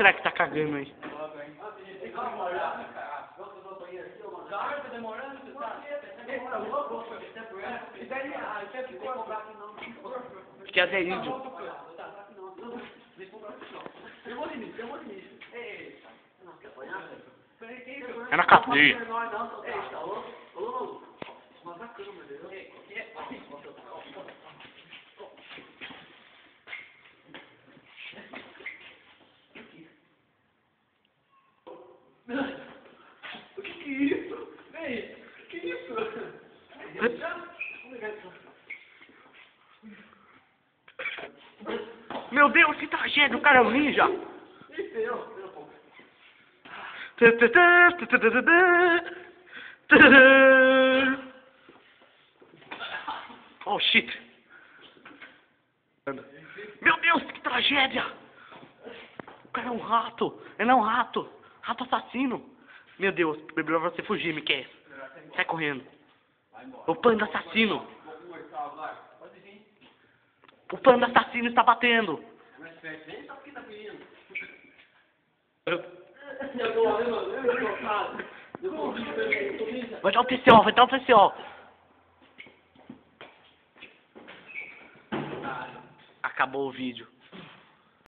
será que tá cagando aí? Acho que é índio. É na cadeia. O que é isso? Ei, o que é isso? Meu Deus, que tragédia, o cara é um ninja. Oh shit. Meu Deus, que tragédia. O cara é um rato. Ele é um rato. Rato assassino. Meu Deus, melhor você fugir, Miquel. Sai correndo. O panda assassino. O panda assassino está batendo. Vai dar um TCO, vai dar um TCO. Acabou o vídeo.